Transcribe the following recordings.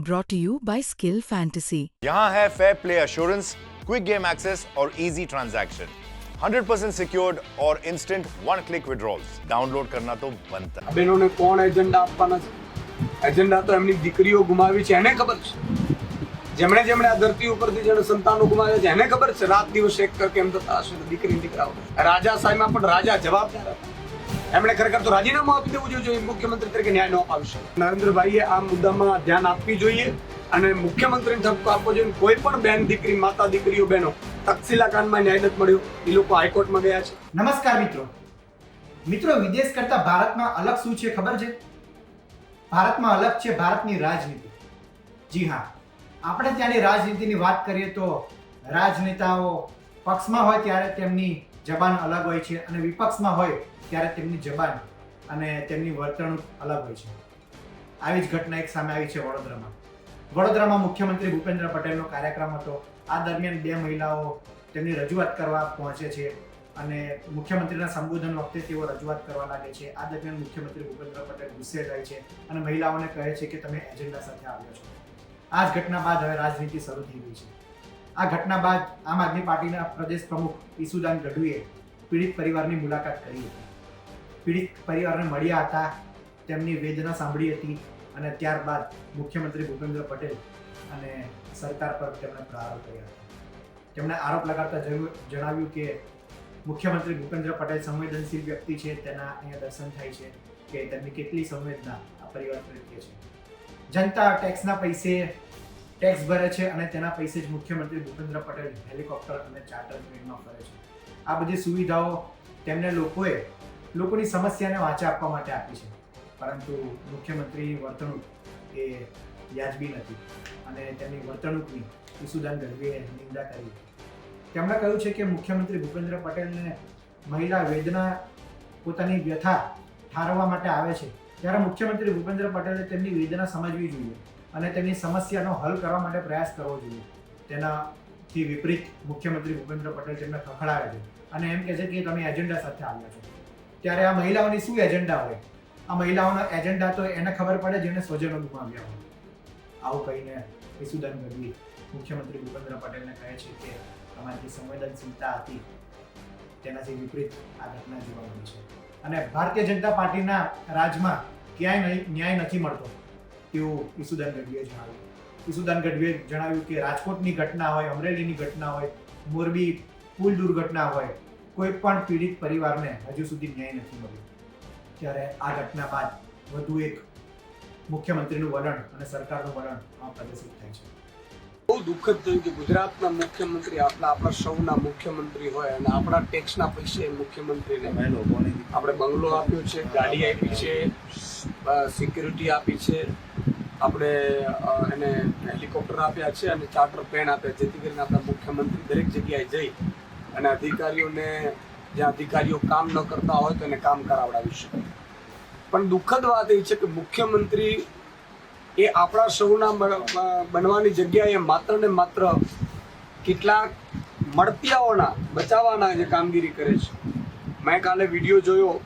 brought to you by Skill Fantasy. यहाँ है fair play assurance, quick game access और easy transaction, 100% secured और instant one click withdrawals. Download करना तो बनता है। બેનોને કોણ એજન્ડા આપવાના છે? એજન્ડા તો એમની દીકરીઓ ગુમાવી છે એને ખબર છે. જેમણે આ ધરતી ઉપરથી જેણે સંતાનો ગુમાવ્યા છે એને ખબર છે. રાત દિવસ એક કર કેમ થતા હશે દીકરી દીકરાઓ. રાજા સાહેબમાં પણ રાજા જવાબદાર હતા. એમણે ખરેખર તો રાજીનામું આપી દેવું જોઈએ. મુખ્યમંત્રી તરીકે ન્યાય ન અપાવી શકે. નરેન્દ્રભાઈએ આ મુદ્દામાં ધ્યાન આપવી જોઈએ અને મુખ્યમંત્રીને ઠપકો આપવો જોઈએ. કોઈ પણ બેન દીકરી, માતા દીકરીઓ, બહેનો તક્ષશિલા કાંડમાં ન્યાય નથી મળ્યો, એ લોકો હાઈકોર્ટમાં ગયા છે. નમસ્કાર મિત્રો, વિદેશ કરતા ભારતમાં અલગ શું છે ખબર છે? ભારતમાં અલગ છે ભારતની રાજનીતિ. જી હા, આપણે ત્યાંની રાજનીતિની વાત કરીએ તો રાજનેતાઓ પક્ષમાં હોય ત્યારે તેમની જબાન અલગ હોય છે અને વિપક્ષમાં હોય ત્યારે તેમની જબાન અને તેમની વર્તણૂક અલગ હોય છે. આવી જ ઘટના એક સામે આવી છે વડોદરામાં મુખ્યમંત્રી ભૂપેન્દ્ર પટેલનો કાર્યક્રમ હતો. આ દરમિયાન બે મહિલાઓ તેમની રજૂઆત કરવા પહોંચે છે અને મુખ્યમંત્રીના સંબોધન વખતે તેઓ રજૂઆત કરવા લાગે છે. આ દરમિયાન મુખ્યમંત્રી ભૂપેન્દ્ર પટેલ ગુસ્સે થાય છે અને મહિલાઓને કહે છે કે તમે એજન્ડા સાથે આવ્યો છો. આ જ ઘટના બાદ હવે રાજનીતિ શરૂ થઈ ગઈ છે. આ ઘટના બાદ આમ આદમી પાર્ટીના પ્રદેશ પ્રમુખ ઈસુદાન ગઢવીએ પીડિત પરિવારની મુલાકાત કરી હતી. પીડિત પરિવારને મળ્યા હતા, તેમની વેદના સાંભળી હતી અને ત્યારબાદ મુખ્યમંત્રી ભૂપેન્દ્ર પટેલ અને સરકાર પર તેમણે પ્રહારો કર્યા હતા. તેમણે આરોપ લગાડતા જણાવ્યું કે મુખ્યમંત્રી ભૂપેન્દ્ર પટેલ સંવેદનશીલ વ્યક્તિ છે. તેના અહીંયા દર્શન થાય છે કે તેમની કેટલી સંવેદના આ પરિવાર પ્રત્યે છે. જનતા ટેક્સના પૈસે ટેક્સ ભરે છે અને તેના પૈસે જ મુખ્યમંત્રી ભૂપેન્દ્ર પટેલ હેલિકોપ્ટર અને ચાર્ટર પ્લેનમાં ફરે છે. આ બધી સુવિધાઓ તેમને લોકોની સમસ્યાને વાચા આપવા માટે આપી છે. પરંતુ મુખ્યમંત્રીની વર્તણૂક એ વ્યાજબી નથી અને તેમની વર્તણૂકની ઈસુદાન ગઢવીએ નિંદા કરી. તેમણે કહ્યું છે કે મુખ્યમંત્રી ભૂપેન્દ્ર પટેલને મહિલા વેદના પોતાની વ્યથા ઠારવવા માટે આવે છે ત્યારે મુખ્યમંત્રી ભૂપેન્દ્ર પટેલે તેમની વેદના સમજવી જોઈએ અને તેમની સમસ્યાનો હલ કરવા માટે પ્રયાસ કરવો જોઈએ. તેનાથી વિપરીત મુખ્યમંત્રી ભૂપેન્દ્ર પટેલ તેમને ખખડાવે છે અને એમ કહે છે કે તમે એજન્ડા સાથે આવ્યા છો. ત્યારે આ મહિલાઓની શું એજન્ડા હોય? આ મહિલાઓનો એજન્ડા તો એને ખબર પડે જેને સ્વજનો ગુમાવ્યા હોય. આવું કહીને ઈસુદાન ગઢવી મુખ્યમંત્રી ભૂપેન્દ્ર પટેલને કહે છે કે તમારી સંવેદનશીલતા હતી તેનાથી વિપરીત આ ઘટના જોવા મળી છે અને ભારતીય જનતા પાર્ટીના રાજમાં ક્યાંય ન્યાય નથી મળતો તેવું ઈસુદાન ગઢવીએ જણાવ્યું. ઈસુદાન ગઢવીએ જણાવ્યું કે રાજકોટની ઘટના હોય, અમરેલીની ઘટના હોય, મોરબી પુલ દુર્ઘટના હોય, કોઈ પણ પીડિત પરિવારને હજુ સુધી ન્યાય નથી મળ્યો. ત્યારે આ ઘટના બાદ વધુ એક મુખ્યમંત્રીનું વલણ અને સરકારનું વલણ પ્રદર્શિત થાય છે. બહુ દુઃખદ થયું કે ગુજરાતના મુખ્યમંત્રી આપણા સૌના મુખ્યમંત્રી હોય અને આપણા ટેક્સના પૈસે મુખ્યમંત્રીને આપણે બંગલો આપ્યો છે, ગાડી આપી છે, સિક્યુરિટી આપી છે, આપણે એને હેલિકોપ્ટર આપ્યા છે અને ચાર્ટર પ્લેન આપ્યા, જેથી કરીને આપણા મુખ્યમંત્રી દરેક જગ્યાએ જઈ અને અધિકારીઓને, જ્યાં અધિકારીઓ કામ ન કરતા હોય તો એને કામ કરાવડાવી શકે. પણ દુઃખદ વાત એ છે કે મુખ્યમંત્રી એ આપણા સૌના બનવાની જગ્યાએ માત્ર ને માત્ર કેટલાક મળતિયાઓના બચાવવાના જે કામગીરી કરે છે. મેં કાલે વિડીયો જોયો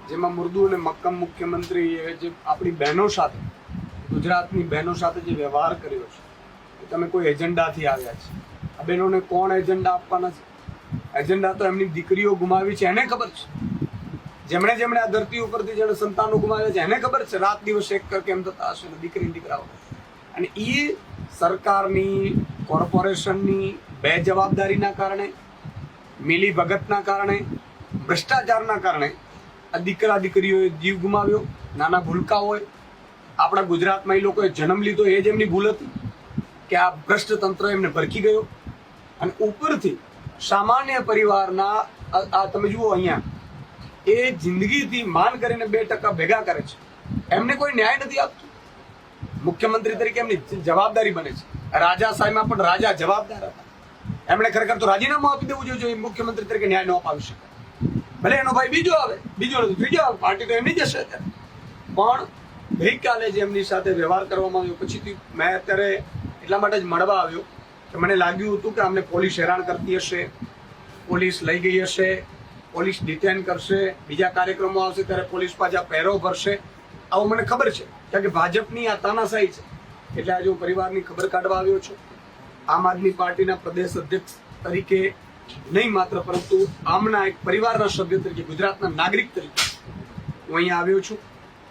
જેમાં મૃદુ અને મક્કમ મુખ્યમંત્રીએ જે આપણી બહેનો સાથે, ગુજરાતની બહેનો સાથે જે વ્યવહાર કર્યો છે કે તમે કોઈ એજન્ડાથી આવ્યા છે. આ બહેનોને કોણ એજન્ડા આપવાના છે? એજન્ડા તો એમની દીકરીઓ ગુમાવી છે એને ખબર છે. જેમણે આ ધરતી ઉપરથી જેણે સંતાનો ગુમાવ્યા છે એને ખબર છે. રાત દિવસ એક કર કેમ થતા હશે દીકરી દીકરાઓ. અને એ સરકારની, કોર્પોરેશનની બેજવાબદારીના કારણે, મિલી ભગતના કારણે, ભ્રષ્ટાચારના કારણે આ દીકરા દીકરીઓએ જીવ ગુમાવ્યો. નાના ભૂલકા હોય. આપણા ગુજરાતમાં એ લોકોએ જન્મ લીધો એ જ એમની ભૂલ હતી કે આ ભ્રષ્ટ તંત્ર એમને ભરખી ગયો. અને ઉપરથી સામાન્ય પરિવારના આ તમે જુઓ અહીંયા એ જિંદગીથી માન કરીને 2% ભેગા કરે છે. એમને કોઈ ન્યાય નથી આપતું. મુખ્યમંત્રી તરીકે એમની જવાબદારી બને છે. રાજા સાહેબમાં પણ રાજા જવાબદાર હતા. એમણે ખરેખર તો રાજીનામું આપી દેવું જોઈએ. મુખ્યમંત્રી તરીકે ન્યાય ન અપાવી શકે. ભલે એનો ભાઈ બીજો આવે, બીજો નથી, ત્રીજો આવે, પાર્ટી તો એમની જશે અત્યારે. પણ ગઈકાલે જે એમની સાથે વ્યવહાર કરવામાં આવ્યો પછીથી મેં અત્યારે એટલા માટે જ મળવા આવ્યો કે મને લાગ્યું હતું કે અમને પોલીસ હેરાન કરતી હશે, પોલીસ લઈ ગઈ હશે, પોલીસ ડિટેન કરશે, બીજા કાર્યક્રમો આવશે ત્યારે પોલીસ પાછા પહેરો ભરશે. આવું મને ખબર છે કારણ કે ભાજપની આ તાનાશાહી છે. એટલે આજે હું પરિવારની ખબર કાઢવા આવ્યો છું. આમ આદમી પાર્ટીના પ્રદેશ અધ્યક્ષ તરીકે નહીં માત્ર, પરંતુ આમના એક પરિવારના સભ્ય તરીકે, ગુજરાતના નાગરિક તરીકે હું અહીંયા આવ્યો છું.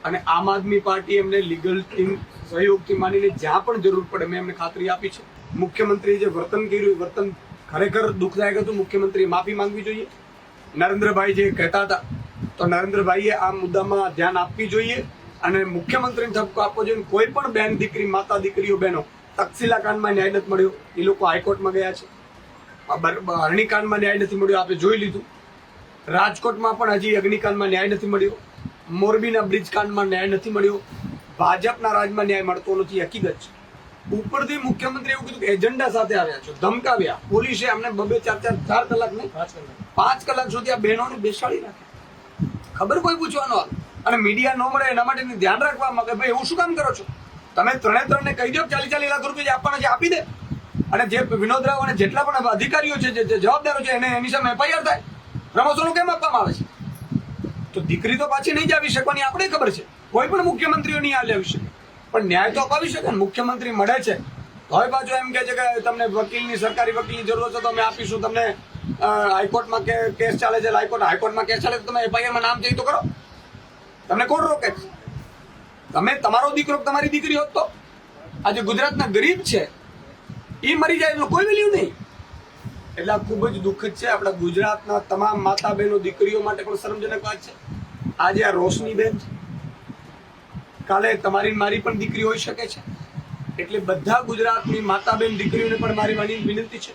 અને આમ આદમી પાર્ટી એમને લીગલ ટીમ સહયોગથી માનીને જ્યાં પણ જરૂર પડે મેં એમને ખાતરી આપી છે. મુખ્યમંત્રીએ જે વર્તન કર્યું એ વર્તન ખરેખર દુઃખદાયક હતું. મુખ્યમંત્રીએ માફી માંગવી જોઈએ. નરેન્દ્રભાઈ જે કહેતા હતા તો નરેન્દ્રભાઈએ આ મુદ્દામાં ધ્યાન આપવી જોઈએ અને મુખ્યમંત્રીને ઠપકો આપવો જોઈએ. કોઈ પણ બેન દીકરી, માતા દીકરીઓ, બહેનો તક્ષશિલા કાંડમાં ન્યાય નથી મળ્યો, એ લોકો હાઈકોર્ટમાં ગયા છે. અગ્નિકાંડમાં ન્યાય નથી મળ્યો, આપણે જોઈ લીધું. રાજકોટમાં પણ હજી અગ્નિકાંડમાં ન્યાય નથી મળ્યો. મોરબીના બ્રિજ કાંડમાં ન્યાય નથી મળ્યો. ભાજપના રાજમાં ન્યાય મળતો નથી, હકીકત છે. ઉપરથી મુખ્યમંત્રી એવું કીધું કે એજન્ડા સાથે આવ્યા છો, ધમકાવ્યા. પોલીસે અમને 4 કલાક નહીં 5 કલાક સુધી આ બહેનોને બેસાડી નાખે. ખબર કોઈ પૂછવાનો હાલ અને મીડિયા ન મળે એના માટે ધ્યાન રાખવા માંગે. ભાઈ એવું શું કામ કરો છો તમે? ત્રણે કહી દો 40 લાખ રૂપિયા આપવાના છે, આપી દે. અને જે વિનોદ રાવ અને જેટલા પણ અધિકારીઓ છે, જે જવાબદારો છે, એને એની સામે FIR થાય. પ્રમોશનો કેમ આપવામાં આવે છે? તો દીકરી તો પાછી નહીં જ આવી શકવાની આપણે ખબર છે. કોઈ પણ મુખ્યમંત્રીઓ નહીં આવી શકે, પણ ન્યાય તો અપાવી શકે ને. મુખ્યમંત્રી મળે છે હવે પાછું એમ કહે છે કે તમને વકીલની, સરકારી વકીલની જરૂર છે તો અમે આપીશું તમને. હાઈકોર્ટમાં કેસ ચાલે છે, હાઈકોર્ટમાં કેસ ચાલે તો તમે FIR માં નામ જઈ તો કરો. તમને કોણ રોકે છે? તમે તમારો દીકરો, તમારી દીકરી હોત તો આજે ગુજરાતના ગરીબ છે એ મરી જાય એનો કોઈ વેલ્યુ નહીં. એટલે આ ખૂબ જ દુઃખદ છે. આપણા ગુજરાતના તમામ માતા બહેનો, દીકરીઓ માટે પણ શરમજનક વાત છે. આજે આ રોશની બેન છે, કાલે તમારી મારી પણ દીકરી હોઈ શકે છે. એટલે બધા ગુજરાતની માતા બહેન દીકરીઓને પણ મારી વિનંતી છે.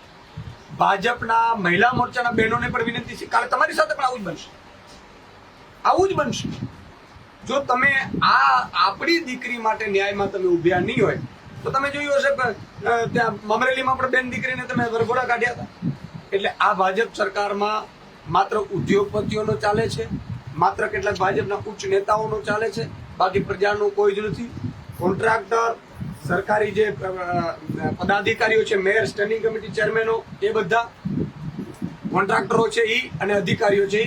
ભાજપના મહિલા મોરચાના બહેનોને પણ વિનંતી છે, કાલે તમારી સાથે પણ આવું જ બનશે. જો તમે આપણી દીકરી માટે ન્યાયમાં તમે ઉભ્યા નહીં હોય તો તમે જોયું હશે ત્યાં અમરેલીમાં પણ બેન દીકરીને તમે વરઘોડા કાઢ્યા હતા. એટલે આ ભાજપ સરકારમાં માત્ર ઉદ્યોગપતિઓનો ચાલે છે, માત્ર કેટલાક ભાજપના ઉચ્ચ નેતાઓનો ચાલે છે, બાકી પ્રજાનું કોઈ જ નથી. કોન્ટ્રાક્ટર, સરકારી જે પદાધિકારીઓ છે, મેયર, સ્ટેન્ડિંગ કમિટી ચેરમેનો, એ બધા કોન્ટ્રાક્ટરો છે એ અને અધિકારીઓ છે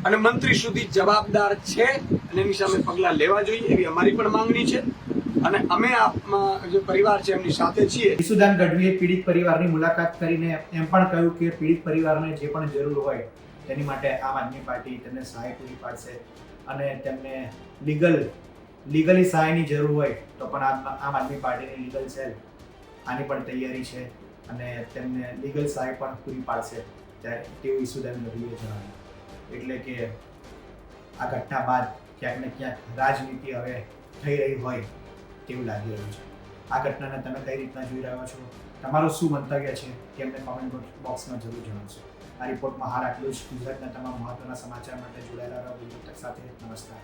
અને મંત્રી સુધી જવાબદાર છે અને એની સામે પગલાં લેવા જોઈએ એવી અમારી પણ માંગણી છે. અને અમે જે પરિવાર છે એમની સાથે છીએ. ઈસુદાન ગઢવીએ પીડિત પરિવારની મુલાકાત કરીને એમ પણ કહ્યું કે પીડિત પરિવારને જે પણ જરૂર હોય તેની માટે આમ આદમી પાર્ટી તેમને સહાય પૂરી પાડશે અને તેમને લીગલી સહાયની જરૂર હોય તો પણ આમ આદમી પાર્ટીની લીગલ સેલ આની પણ તૈયારી છે અને તેમને લીગલ સહાય પણ પૂરી પાડશે તેવું ઈસુદાન ગઢવીએ જણાવ્યું. એટલે કે આ ઘટના બાદ ક્યાંક ને ક્યાંક રાજનીતિ હવે થઈ રહી હોય તેવું લાગી રહ્યું છે. આ ઘટનાને તમે કઈ રીતના જોઈ રહ્યા છો? તમારું શું મંતવ્ય છે તે અમને કોમેન્ટ બોક્સમાં જરૂર જણાવશો. આ રિપોર્ટમાં હાલ આટલું જ. ગુજરાતના તમામ મહત્વના સમાચાર માટે જોડાયેલા રહો. સાથે નમસ્કાર.